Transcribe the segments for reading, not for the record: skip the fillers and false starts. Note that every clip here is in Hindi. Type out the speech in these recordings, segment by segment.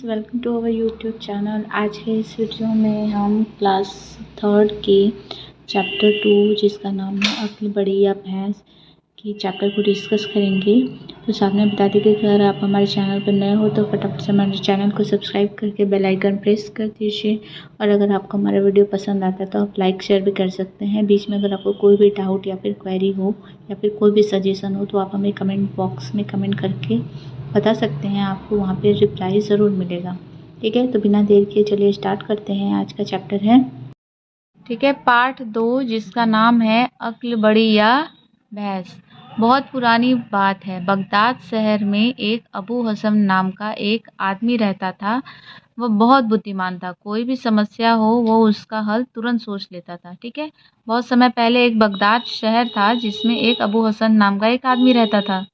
Welcome to our YouTube channel. आज के इस वीडियो में हम क्लास 3 के चैप्टर 2 जिसका नाम है अक्ल बड़ी या भैंस की चैप्टर को डिस्कस करेंगे। तो साथ में बता दें कि अगर आप हमारे चैनल पर नए हो तो फटाफट से हमारे चैनल को सब्सक्राइब करके बेल आइकन प्रेस कर दीजिए। और अगर आपको हमारा वीडियो पसंद आता है तो आप लाइक शेयर भी कर सकते हैं। बीच में अगर आपको कोई भी डाउट या फिर क्वेरी हो या फिर कोई भी सजेशन हो तो आप हमें कमेंट बॉक्स में कमेंट करके बता सकते हैं, आपको वहाँ पे रिप्लाई ज़रूर मिलेगा। ठीक है, तो बिना देर किए चलिए स्टार्ट करते हैं। आज का चैप्टर है, ठीक है, पार्ट 2 जिसका नाम है अक्ल बड़ी या भैंस। बहुत पुरानी बात है, बगदाद शहर में एक अबू हसन नाम का एक आदमी रहता था। वह बहुत बुद्धिमान था, कोई भी समस्या हो वो उसका हल तुरंत सोच लेता था। ठीक है, बहुत समय पहले एक बगदाद शहर था जिसमें एक अबू हसन नाम का एक आदमी रहता था।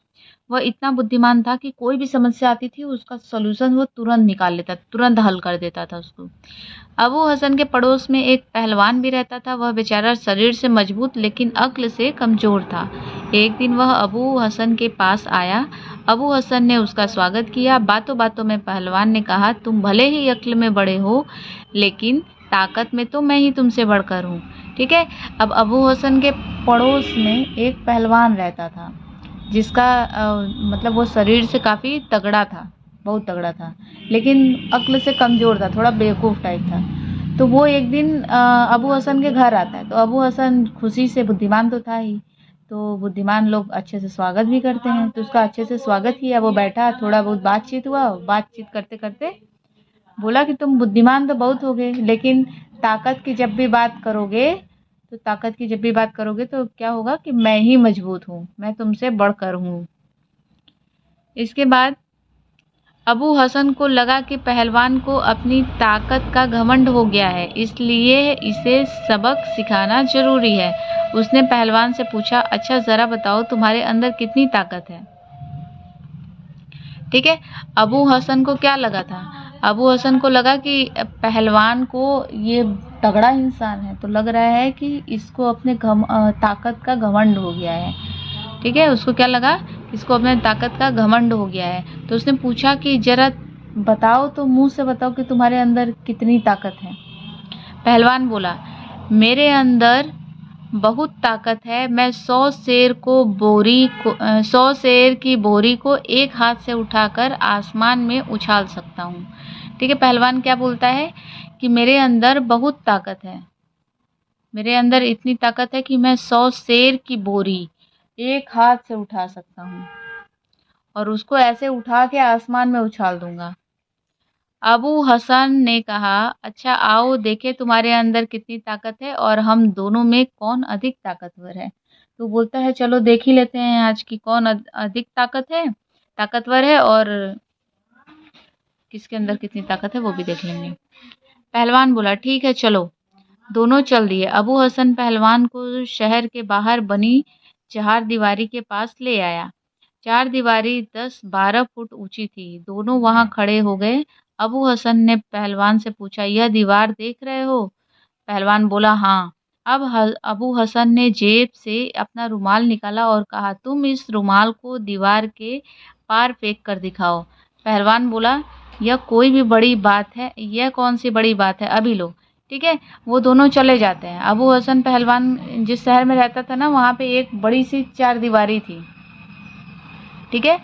वह इतना बुद्धिमान था कि कोई भी समस्या आती थी उसका सॉल्यूशन वो तुरंत निकाल लेता, तुरंत हल कर देता था उसको। अबू हसन के पड़ोस में एक पहलवान भी रहता था। वह बेचारा शरीर से मजबूत लेकिन अक्ल से कमजोर था। एक दिन वह अबू हसन के पास आया। अबू हसन ने उसका स्वागत किया। बातों बातों में पहलवान ने कहा, तुम भले ही अक्ल में बड़े हो लेकिन ताकत में तो मैं ही तुमसे बढ़कर हूँ। ठीक है, अब अबू हसन के पड़ोस में एक पहलवान रहता था जिसका मतलब वो शरीर से काफ़ी तगड़ा था, बहुत तगड़ा था, लेकिन अक्ल से कमज़ोर था, थोड़ा बेवकूफ़ टाइप था। तो वो एक दिन अबू हसन के घर आता है। तो अबू हसन खुशी से, बुद्धिमान तो था ही, तो बुद्धिमान लोग अच्छे से स्वागत भी करते हैं, तो उसका अच्छे से स्वागत किया। वो बैठा, थोड़ा बहुत बातचीत हुआ। बातचीत करते करते बोला कि तुम बुद्धिमान तो बहुत हो गए लेकिन ताकत की जब भी बात करोगे तो क्या होगा कि मैं ही मजबूत हूँ, मैं तुमसे बढ़कर हूँ। इसके बाद अबू हसन को लगा कि पहलवान को अपनी ताकत का घमंड हो गया है, इसलिए इसे सबक सिखाना जरूरी है। उसने पहलवान से पूछा, अच्छा ज़रा बताओ तुम्हारे अंदर कितनी ताकत है। ठीक है, अबू हसन को क्या लगा था, अबू हसन को लगा कि पहलवान को, ये तगड़ा इंसान है तो लग रहा है कि इसको अपने ताकत का घमंड हो गया है। ठीक है, उसको क्या लगा, इसको अपने ताकत का घमंड हो गया है। तो उसने पूछा कि जरा बताओ, तो मुंह से बताओ कि तुम्हारे अंदर कितनी ताकत है। पहलवान बोला, मेरे अंदर बहुत ताकत है, मैं 100 शेर की बोरी को एक हाथ से उठाकर आसमान में उछाल सकता हूँ। ठीक है, पहलवान क्या बोलता है कि मेरे अंदर बहुत ताकत है, मेरे अंदर इतनी ताकत है कि मैं 100 शेर की बोरी एक हाथ से उठा सकता हूँ और उसको ऐसे उठा के आसमान में उछाल दूंगा। अबू हसन ने कहा, अच्छा आओ देखें तुम्हारे अंदर कितनी ताकत है और हम दोनों में कौन अधिक ताकतवर है। तो बोलता है, चलो देख ही लेते हैं आज की कौन अधिक ताकतवर है और किसके अंदर कितनी ताकत है वो भी देख लेंगे। पहलवान बोला, ठीक है चलो। दोनों चल दिए। अबू हसन पहलवान को शहर के बाहर बनी चार दीवारी के पास ले आया। चार दीवारी 10-12 फुट ऊंची थी। दोनों वहां खड़े हो गए। अबू हसन ने पहलवान से पूछा, यह दीवार देख रहे हो। पहलवान बोला, हाँ। अब अबू हसन ने जेब से अपना रुमाल निकाला और कहा, तुम इस रुमाल को दीवार के पार फेंक कर दिखाओ। पहलवान बोला, यह कोई भी बड़ी बात है, यह कौन सी बड़ी बात है, अभी लो। ठीक है, वो दोनों चले जाते हैं। अबू हसन पहलवान जिस शहर में रहता था ना, वहाँ पे एक बड़ी सी चार दीवारी थी। ठीक है,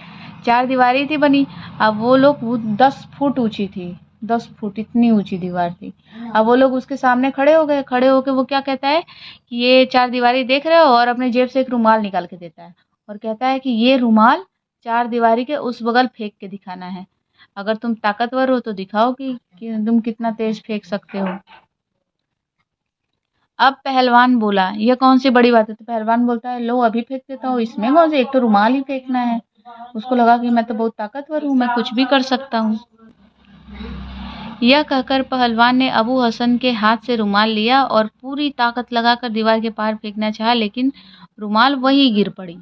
चार दीवारी थी बनी। अब वो लोग 10 फुट ऊंची थी, 10 फुट इतनी ऊंची दीवार थी। अब वो लोग उसके सामने खड़े हो गए। खड़े होके वो क्या कहता है कि ये चार दीवारी देख रहे हो, और अपने जेब से एक रुमाल निकाल के देता है और कहता है कि ये रुमाल चार दीवारी के उस बगल फेंक के दिखाना है। अगर तुम ताकतवर हो तो दिखाओ कि तुम कितना तेज फेंक सकते हो। अब पहलवान बोला, यह कौन सी बड़ी बात है। तो पहलवान बोलता है, लो अभी फेंक देता हूँ, इसमें कौन सी, एक तो रुमाल ही फेंकना है। उसको लगा कि मैं तो बहुत ताकतवर हूँ, मैं कुछ भी कर सकता हूँ। यह कहकर पहलवान ने अबू हसन के हाथ से रुमाल लिया और पूरी ताकत लगाकर दीवार के पार फेंकना चाहा, लेकिन रुमाल वहीं गिर पड़ी।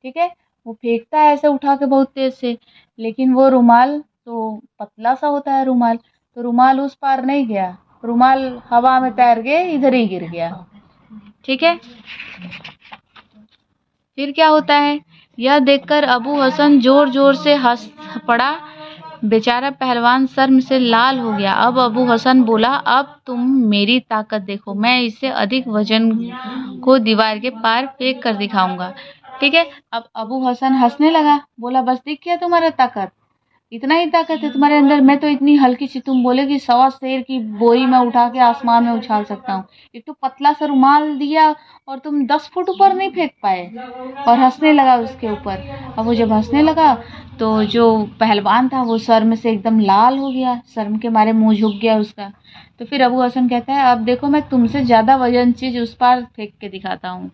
ठीक है, वो फेंकता है ऐसे उठा के बहुत तेज से, लेकिन वो रुमाल तो पतला सा होता है रुमाल, तो रुमाल उस पार नहीं गया, रुमाल हवा में तैर के इधर ही गिर गया। ठीक है, फिर क्या होता है, यह देखकर अबू हसन जोर जोर से हंस पड़ा। बेचारा पहलवान शर्म से लाल हो गया। अब अबू हसन बोला, अब तुम मेरी ताकत देखो, मैं इससे अधिक वजन को दीवार के पार फेंक कर दिखाऊंगा। ठीक है, अब अबू हसन हंसने लगा, बोला, बस दिख गया तुम्हारा ताकत, इतना ही ताकत है तुम्हारे अंदर? मैं तो इतनी हल्की सी, तुम बोले कि 100 शेर की बोरी मैं उठा के आसमान में उछाल सकता हूँ, एक तो पतला सा रुमाल दिया और तुम 10 फुट ऊपर नहीं फेंक पाए। और हंसने लगा उसके ऊपर। अब वो जब हंसने लगा तो जो पहलवान था वो शर्म से एकदम लाल हो गया, शर्म के मारे मुंह झुक गया उसका। तो फिर अबू हसन कहता है, अब देखो मैं तुमसे ज्यादा वजन चीज उस पार फेंक के दिखाता हूँ।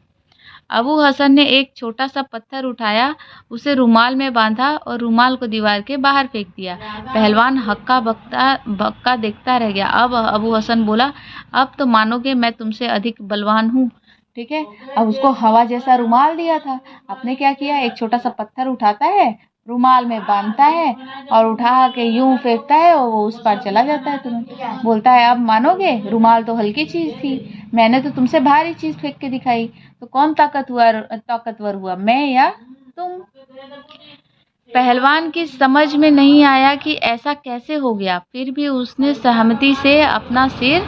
अबू हसन ने एक छोटा सा पत्थर उठाया, उसे रुमाल में बांधा और रुमाल को दीवार के बाहर फेंक दिया। पहलवान हक्का बक्का देखता रह गया। अब अबू हसन बोला, अब तो मानोगे मैं तुमसे अधिक बलवान हूँ। ठीक है, अब उसको हवा जैसा रुमाल दिया था, आपने क्या किया, एक छोटा सा पत्थर उठाता है, रुमाल में बांधता है और उठा के यूं फेंकता है और वो उस पार चला जाता है तुरंत। बोलता है, अब मानोगे रुमाल तो हल्की चीज थी, मैंने तो तुमसे भारी चीज फेंक के दिखाई, तो कौन ताकतवर हुआ, मैं या तुम? पहलवान की समझ में नहीं आया कि ऐसा कैसे हो गया, फिर भी उसने सहमति से अपना सिर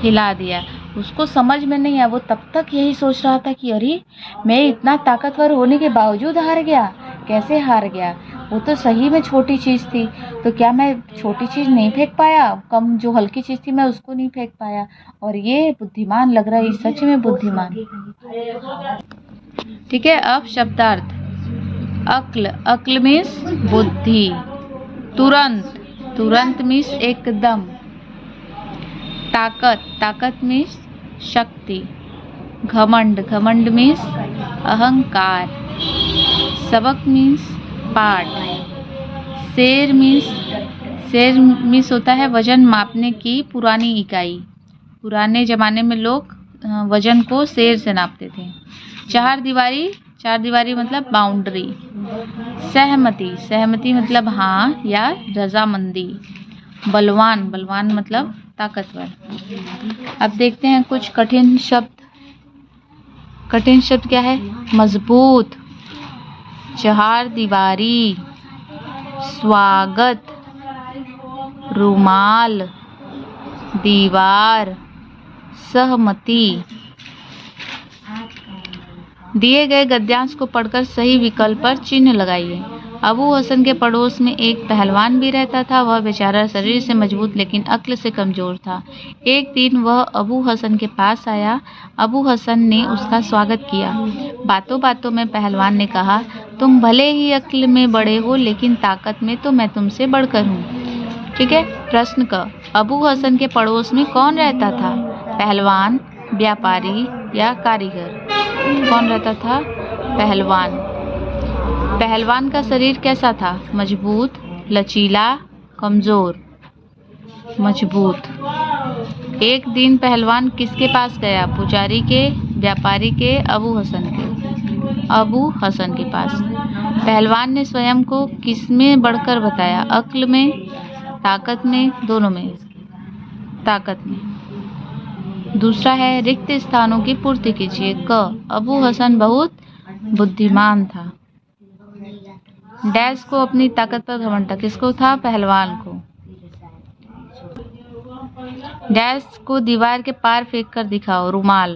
हिला दिया। उसको समझ में नहीं आया, वो तब तक यही सोच रहा था कि अरे मैं इतना ताकतवर होने के बावजूद हार गया, कैसे हार गया? वो तो सही में छोटी चीज थी, तो क्या मैं छोटी चीज नहीं फेंक पाया? कम जो हल्की चीज थी मैं उसको नहीं फेंक पाया, और ये बुद्धिमान लग रहा है, सच में बुद्धिमान। ठीक है, अब शब्दार्थ। अक्ल, अक्ल मीन्स बुद्धि। तुरंत, तुरंत मीन्स एकदम। ताकत, ताकत मीन्स शक्ति। घमंड, घमंड मीन्स अहंकार। सबक मीन्स पाठ। शेर मीन्स होता है वजन मापने की पुरानी इकाई। पुराने जमाने में लोग वजन को शेर से नापते थे। चार दीवारी मतलब बाउंड्री। सहमति, सहमति मतलब हाँ या रजामंदी। बलवान, बलवान मतलब ताकतवर। अब देखते हैं कुछ कठिन शब्द। कठिन शब्द क्या है? मजबूत, चार दीवारी, स्वागत, रुमाल, दीवार, सहमति। दिए गए गद्यांश को पढ़कर सही विकल्प पर चिन्ह लगाइए। अबू हसन के पड़ोस में एक पहलवान भी रहता था। वह बेचारा शरीर से मजबूत लेकिन अक्ल से कमजोर था। एक दिन वह अबू हसन के पास आया। अबू हसन ने उसका स्वागत किया। बातों बातों में पहलवान ने कहा, तुम भले ही अक्ल में बड़े हो लेकिन ताकत में तो मैं तुमसे बढ़कर हूँ। ठीक है, प्रश्न क, अबू हसन के पड़ोस में कौन रहता था? पहलवान, व्यापारी या कारीगर? कौन रहता था? पहलवान। पहलवान का शरीर कैसा था? मजबूत, लचीला, कमजोर? मजबूत। एक दिन पहलवान किसके पास गया? पुजारी के, व्यापारी के, अबू हसन के? अबू हसन के पास। पहलवान ने स्वयं को किसमें बढ़कर बताया? अक्ल में, ताकत में, दोनों में? ताकत में। दूसरा है, रिक्त स्थानों की पूर्ति कीजिए। क, अबू हसन बहुत बुद्धिमान था। डैश को अपनी ताकत पर घमंड था। किसको था? पहलवान को। डैश को दीवार के पार फेंक कर दिखाओ। रुमाल।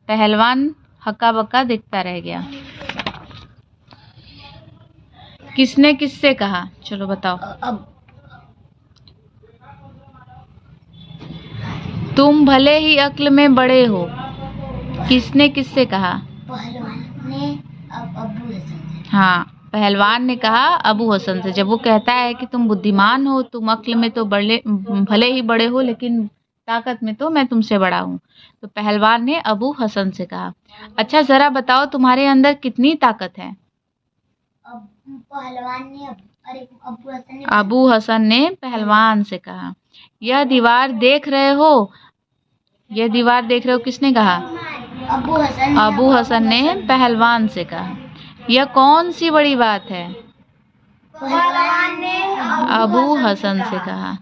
पहलवान हक्का बक्का देखता रह गया। किसने किससे कहा? चलो बताओ। तुम भले ही अक्ल में बड़े हो। किसने किससे कहा? पहलवान ने अबू हसन से। हाँ, पहलवान ने कहा अबू हसन से। जब वो कहता है कि तुम बुद्धिमान हो, तुम अक्ल में तो भले ही बड़े हो लेकिन ताकत में तो मैं तुमसे बड़ा हूँ, तो पहलवान ने अबू हसन से कहा। अच्छा, जरा बताओ तुम्हारे अंदर कितनी ताकत है? अबू हसन ने पहलवान से कहा। यह दीवार देख रहे हो? यह दीवार देख रहे हो किसने कहा? अबू हसन ने पहलवान से कहा। यह कौन सी बड़ी बात है? पहलवान ने अबू हसन से कहा।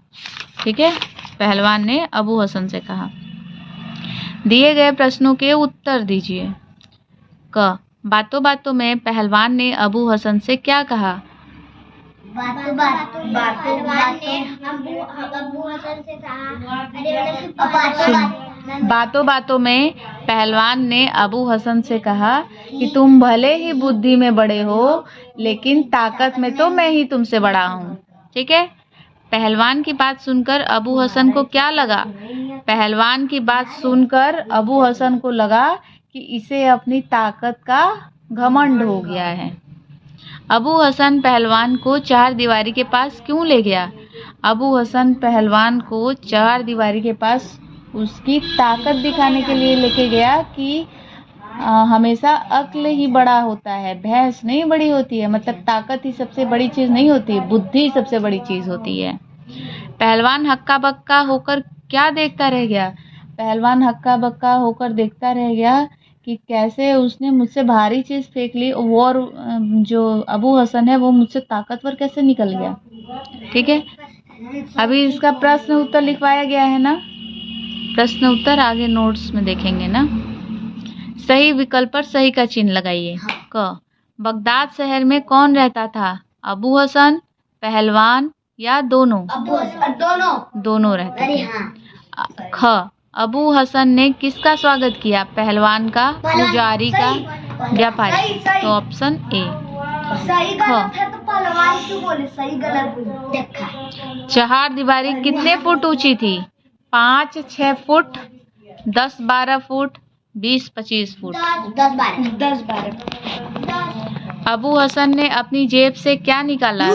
ठीक है, पहलवान ने अबू हसन से कहा। दिए गए प्रश्नों के उत्तर दीजिए। क, बातों बातों में पहलवान ने अबू हसन से क्या कहा? बातों बातों में पहलवान ने अबू हसन से कहा कि तुम भले ही बुद्धि में बड़े हो, लेकिन ताकत में तो मैं ही तुमसे बड़ा हूँ। ठीक है। पहलवान की बात सुनकर अबू हसन को क्या लगा? पहलवान की बात सुनकर अबू हसन को लगा कि इसे अपनी ताकत का घमंड हो गया है। अबू हसन पहलवान को चार दीवारी के पास क्यों ले गया? अबू हसन पहलवान को चार दीवारी के पास उसकी ताकत दिखाने के लिए लेके गया कि हमेशा अक्ल ही बड़ा होता है, भैंस नहीं बड़ी होती है। मतलब ताकत ही सबसे बड़ी चीज नहीं होती, बुद्धि सबसे बड़ी चीज होती है। पहलवान हक्का बक्का होकर क्या देखता रह गया? पहलवान हक्का बक्का होकर देखता रह गया कि कैसे उसने मुझसे भारी चीज फेंक ली और जो अबू हसन है वो मुझसे ताकतवर कैसे निकल गया। ठीक है। अभी इसका प्रश्न उत्तर लिखवाया गया है ना, प्रश्न उत्तर आगे नोट्स में देखेंगे ना। सही विकल्प पर सही का चिन्ह लगाइए। क, बगदाद शहर में कौन रहता था? अबू हसन, पहलवान या दोनों? दोनों रहते थे। ख, अबू हसन ने किसका स्वागत किया? पहलवान का, पुजारी का, व्यापारी? तो ऑप्शन ए। चार दीवारी कितने फुट ऊंची थी? 5-6 foot, 10-12 foot, 20-25 foot? 10-12। Abu Hasan ने अपनी जेब से क्या निकाला?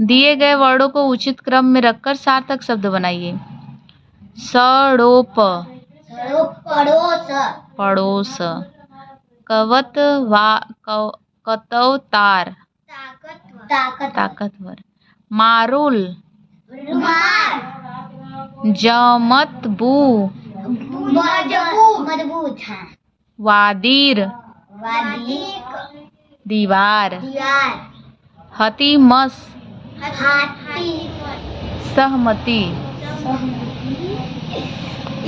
दिए गए वर्णों को उचित क्रम में रखकर सार्थक शब्द बनाइए। सड़ोप, पड़ोस। कतवतार, ताकतवर। मारुल, जमतबू, मजबूत। वादीर, दीवार। हतीमस, सहमति।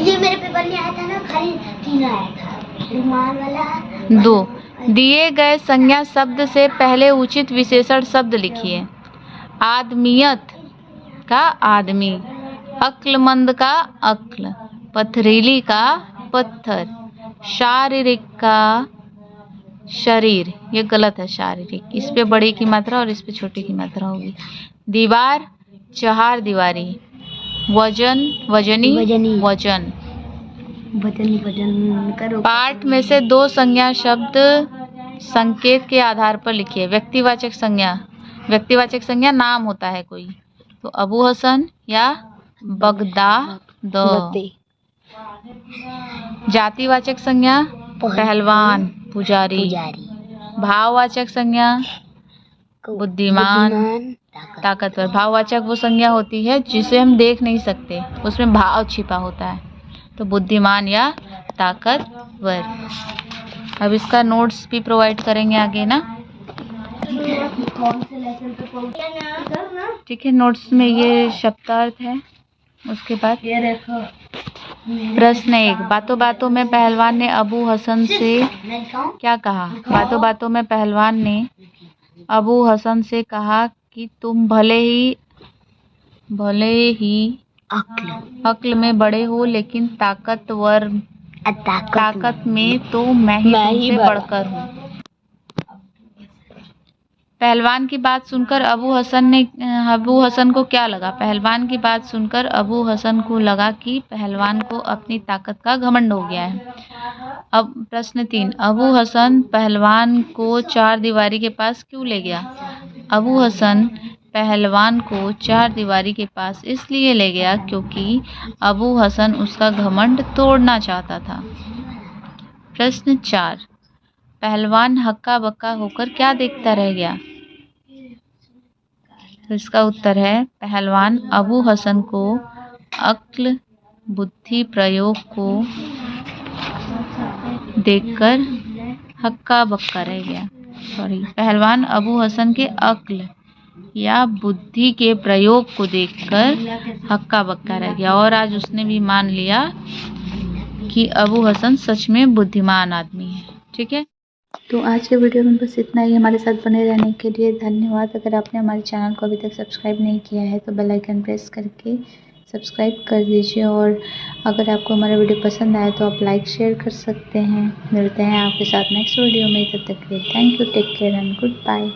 ये मेरे पेपर में आया था ना, खाली 3 आया था, रुमाल वाला। 2, दिए गए संज्ञा शब्द से पहले उचित विशेषण शब्द लिखिए। आदमियत का आदमी, अक्लमंद का अक्ल, पथरीली का पत्थर, शारीरिक का शरीर। ये गलत है, शारीरिक। इस पे बड़ी की मात्रा और इस पे छोटी की मात्रा होगी। दीवार, चार दीवारी। वजन, वजनी, वजन। पाठ में से 2 संज्ञा शब्द संकेत के आधार पर लिखिए। व्यक्तिवाचक संज्ञा, व्यक्तिवाचक संज्ञा नाम होता है कोई, तो अबू हसन या बगदाद। जातिवाचक संज्ञा पहलवान, पुजारी। भाववाचक संज्ञा बुद्धिमान, ताकतवर। भाववाचक वो संज्ञा होती है जिसे हम देख नहीं सकते, उसमें भाव छिपा होता है, तो बुद्धिमान या ताकतवर। अब इसका नोट्स भी प्रोवाइड करेंगे आगे ना। ठीक है। नोट्स में ये शब्दार्थ है। उसके बाद प्रश्न 1, बातों बातों में पहलवान ने अबू हसन से क्या कहा? बातों बातों में पहलवान ने अबू हसन से कहा कि तुम भले ही अक्ल में बड़े हो, लेकिन ताकत में तो मैं ही तुमसे बढ़कर हूँ। पहलवान की बात सुनकर अबू हसन को क्या लगा? पहलवान की बात सुनकर अबू हसन को लगा कि पहलवान को अपनी ताकत का घमंड हो गया है। अब प्रश्न 3, अबू हसन पहलवान को चार दीवारी के पास क्यों ले गया? अबू हसन पहलवान को चार दीवारी के पास इसलिए ले गया क्योंकि अबू हसन उसका घमंड तोड़ना चाहता था। प्रश्न 4, पहलवान हक्का बक्का होकर क्या देखता रह गया? तो इसका उत्तर है, पहलवान अबू हसन को अक्ल बुद्धि प्रयोग को देखकर हक्का बक्का रह गया। पहलवान अबू हसन के अक्ल या बुद्धि के प्रयोग को देखकर हक्का बक्का रह गया, और आज उसने भी मान लिया कि अबू हसन सच में बुद्धिमान आदमी है। ठीक है। तो आज के वीडियो में बस इतना ही। हमारे साथ बने रहने के लिए धन्यवाद। अगर आपने हमारे चैनल को अभी तक सब्सक्राइब नहीं किया है तो बेल आइकन प्रेस करके सब्सक्राइब कर दीजिए, और अगर आपको हमारा वीडियो पसंद आए तो आप लाइक शेयर कर सकते हैं। मिलते हैं आपके साथ नेक्स्ट वीडियो में, तब तक के लिए thank you, take care and good bye.